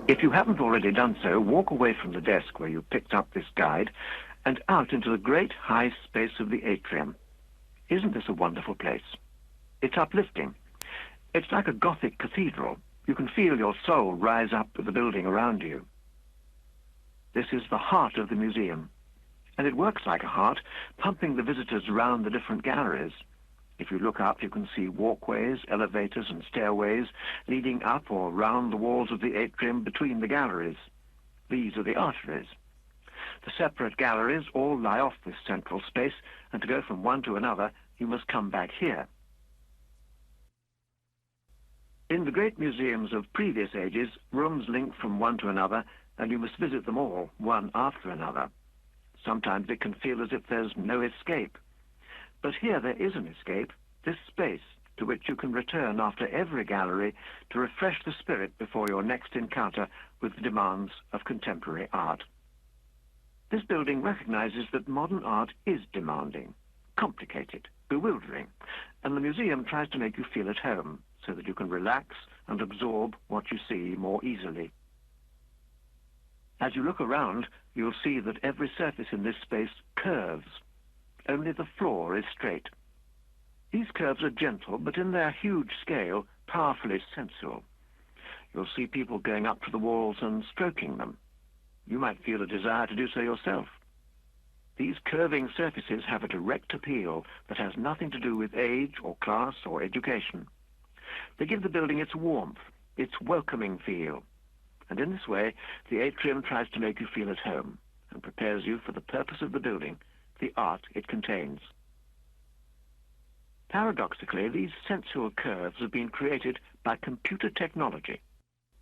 If you haven't already done so, walk away from the desk where you picked up this guide and out into the great high space of the atrium. Isn't this a wonderful place? It's uplifting. It's like a Gothic cathedral. You can feel your soul rise up with the building around you. This is the heart of the museum, and it works like a heart, pumping the visitors around the different galleries. If you look up, you can see walkways, elevators, and stairways leading up or round the walls of the atrium between the galleries. These are the arteries. The separate galleries all lie off this central space, and to go from one to another, you must come back here. In the great museums of previous ages, rooms link from one to another, and you must visit them all, one after another. Sometimes it can feel as if there's no escape. But here there is an escape, this space to which you can return after every gallery to refresh the spirit before your next encounter with the demands of contemporary art. This building recognizes that modern art is demanding, complicated, bewildering, and the museum tries to make you feel at home so that you can relax and absorb what you see more easily. As you look around, you'll see that every surface in this space curves. Only the floor is straight. These curves are gentle, but in their huge scale, powerfully sensual. You'll see people going up to the walls and stroking them. You might feel a desire to do so yourself. These curving surfaces have a direct appeal that has nothing to do with age or class or education. They give the building its warmth, its welcoming feel. And in this way, the atrium tries to make you feel at home and prepares you for the purpose of the building, the art it contains. Paradoxically, these sensual curves have been created by computer technology.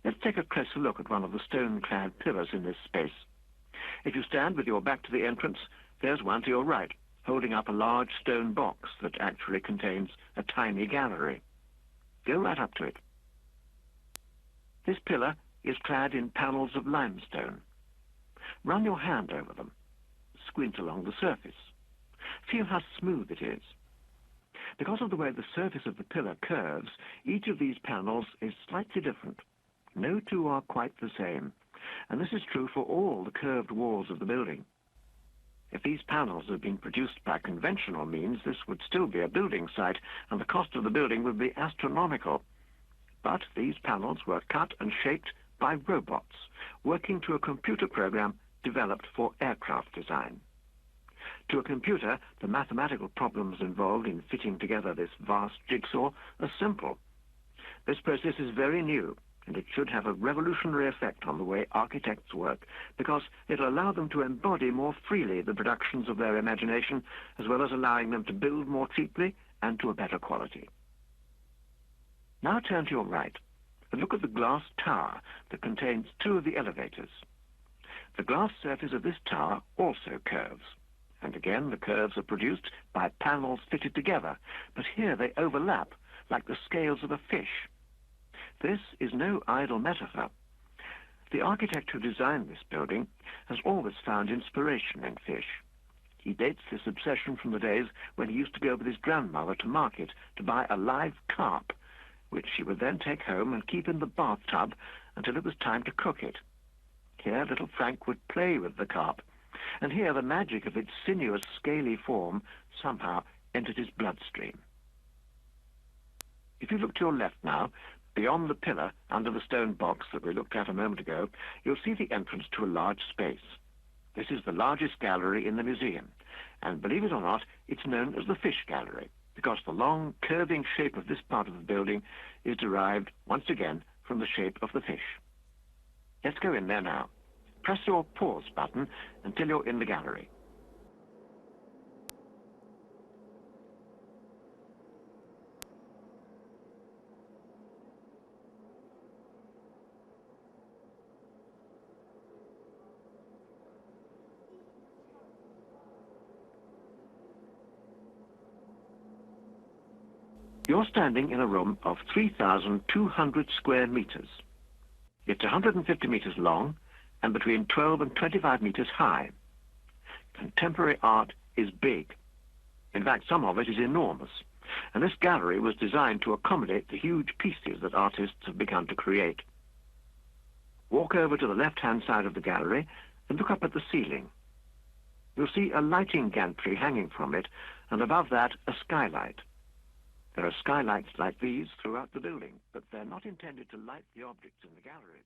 Let's take a closer look at one of the stone-clad pillars in this space. If you stand with your back to the entrance, there's one to your right, holding up a large stone box that actually contains a tiny gallery. Go right up to it. This pillar is clad in panels of limestone. Run your hand over them. Squint along the surface. Feel how smooth it is. Because of the way the surface of the pillar curves, each of these panels is slightly different. No two are quite the same, and this is true for all the curved walls of the building. If these panels had been produced by conventional means, this would still be a building site, and the cost of the building would be astronomical. But these panels were cut and shaped by robots, working to a computer program developed for aircraft design. To a computer, the mathematical problems involved in fitting together this vast jigsaw are simple. This process is very new, and it should have a revolutionary effect on the way architects work, because it'll allow them to embody more freely the productions of their imagination, as well as allowing them to build more cheaply and to a better quality. Now turn to your right and look at the glass tower that contains two of the elevators. The glass surface of this tower also curves, and again the curves are produced by panels fitted together, but here they overlap like the scales of a fish. This is no idle metaphor. The architect who designed this building has always found inspiration in fish. He dates this obsession from the days when he used to go with his grandmother to market to buy a live carp, which she would then take home and keep in the bathtub until it was time to cook it. Here little Frank would play with the carp, and here the magic of its sinuous, scaly form somehow entered his bloodstream. If you look to your left now, beyond the pillar, under the stone box that we looked at a moment ago, you'll see the entrance to a large space. This is the largest gallery in the museum, and believe it or not, it's known as the Fish Gallery, because the long, curving shape of this part of the building is derived, once again, from the shape of the fish. Let's go in there now. Press your pause button until you're in the gallery. You're standing in a room of 3,200 square meters. It's 150 meters long and between 12 and 25 meters high. Contemporary art is big. In fact, some of it is enormous, and this gallery was designed to accommodate the huge pieces that artists have begun to create. Walk over to the left-hand side of the gallery and look up at the ceiling. You'll see a lighting gantry hanging from it, and above that, a skylight. There are skylights like these throughout the building, but they're not intended to light the objects in the galleries.